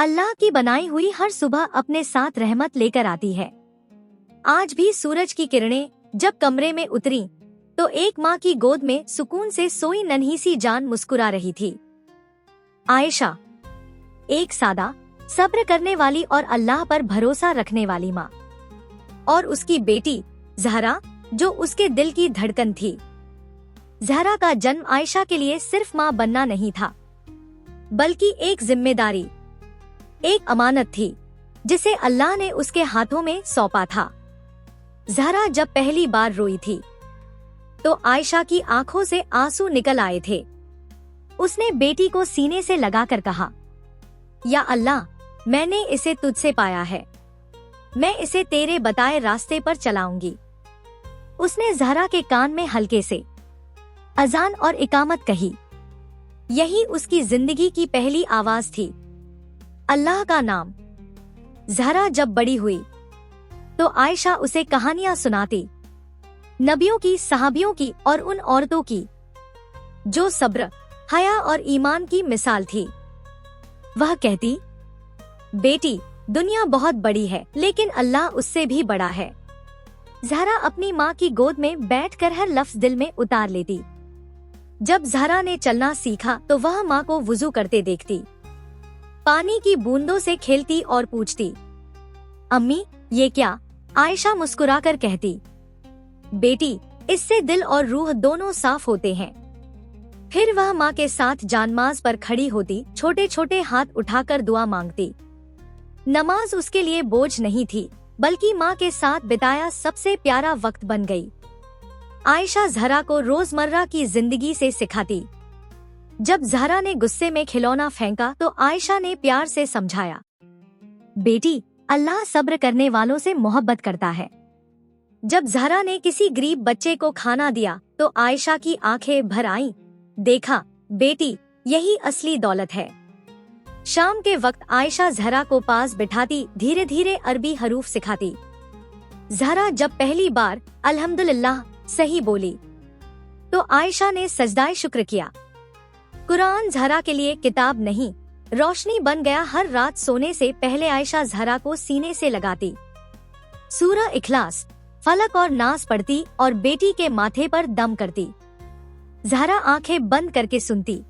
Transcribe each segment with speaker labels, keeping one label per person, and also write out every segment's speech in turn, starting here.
Speaker 1: अल्लाह की बनाई हुई हर सुबह अपने साथ रहमत लेकर आती है। आज भी सूरज की किरणें जब कमरे में उतरी तो एक माँ की गोद में सुकून से सोई नन्ही सी जान मुस्कुरा रही थी। आयशा, एक सादा, सब्र करने वाली और अल्लाह पर भरोसा रखने वाली माँ, और उसकी बेटी ज़हरा जो उसके दिल की धड़कन थी। ज़हरा का जन्म आयशा के लिए सिर्फ माँ बनना नहीं था, बल्कि एक जिम्मेदारी, एक अमानत थी जिसे अल्लाह ने उसके हाथों में सौंपा था। ज़हरा जब पहली बार रोई थी तो आयशा की आंखों से आंसू निकल आए थे। उसने बेटी को सीने से लगाकर कहा, या अल्लाह, मैंने इसे तुझसे पाया है, मैं इसे तेरे बताए रास्ते पर चलाऊंगी। उसने ज़हरा के कान में हल्के से अजान और इकामत कही। यही उसकी जिंदगी की पहली आवाज थी, अल्लाह का नाम। ज़हरा जब बड़ी हुई तो आयशा उसे कहानियां सुनाती, नबियों की, सहाबियों की और उन औरतों की जो सब्र, हया और ईमान की मिसाल थी। वह कहती, बेटी, दुनिया बहुत बड़ी है लेकिन अल्लाह उससे भी बड़ा है। ज़हरा अपनी माँ की गोद में बैठकर हर लफ्ज दिल में उतार लेती। जब ज़हरा ने चलना सीखा तो वह माँ को वुजू करते देखती, पानी की बूंदों से खेलती और पूछती, अम्मी ये क्या? आयशा मुस्कुराकर कहती, बेटी, इससे दिल और रूह दोनों साफ होते हैं। फिर वह माँ के साथ जानमाज पर खड़ी होती, छोटे छोटे हाथ उठाकर दुआ मांगती। नमाज उसके लिए बोझ नहीं थी, बल्कि माँ के साथ बिताया सबसे प्यारा वक्त बन गई। आयशा ज़हरा को रोजमर्रा की जिंदगी से सिखाती। जब ज़हरा ने गुस्से में खिलौना फेंका तो आयशा ने प्यार से समझाया, बेटी, अल्लाह सब्र करने वालों से मोहब्बत करता है। जब ज़हरा ने किसी गरीब बच्चे को खाना दिया तो आयशा की आंखें भर आईं। देखा बेटी, यही असली दौलत है। शाम के वक्त आयशा ज़हरा को पास बिठाती, धीरे धीरे अरबी हरूफ सिखाती। ज़हरा जब पहली बार अल्हम्दुलिल्लाह सही बोली तो आयशा ने सजदाए शुक्र किया। कुरान ज़हरा के लिए किताब नहीं, रोशनी बन गया। हर रात सोने से पहले आयशा ज़हरा को सीने से लगाती, सूरह इखलास, फलक और नास पढ़ती और बेटी के माथे पर दम करती। ज़हरा आंखें बंद करके सुनती।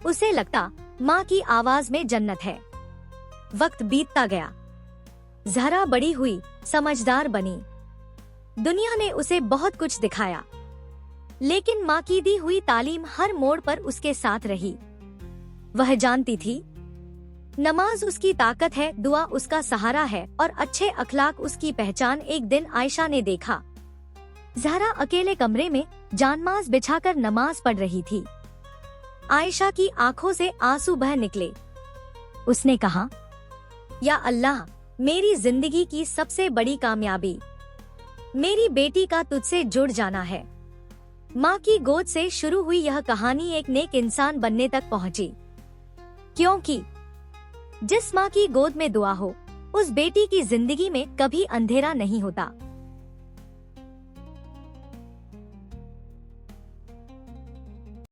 Speaker 1: उसे लगता माँ की आवाज में जन्नत है। वक्त बीतता गया। ज़हरा बड़ी हुई, समझदार बनी। दुनिया ने उसे बहुत कुछ दिखाया, लेकिन माँ की दी हुई तालीम हर मोड़ पर उसके साथ रही। वह जानती थी, नमाज उसकी ताकत है, दुआ उसका सहारा है और अच्छे अखलाक उसकी पहचान। एक दिन आयशा ने देखा, ज़हरा अकेले कमरे में जानमाज बिछाकर नमाज पढ़ रही थी। आयशा की आंखों से आंसू बह निकले। उसने कहा, या अल्लाह, मेरी जिंदगी की सबसे बड़ी कामयाबी मेरी बेटी का तुझसे जुड़ जाना है। माँ की गोद से शुरू हुई यह कहानी एक नेक इंसान बनने तक पहुँची, क्योंकि जिस माँ की गोद में दुआ हो, उस बेटी की जिंदगी में कभी अंधेरा नहीं होता।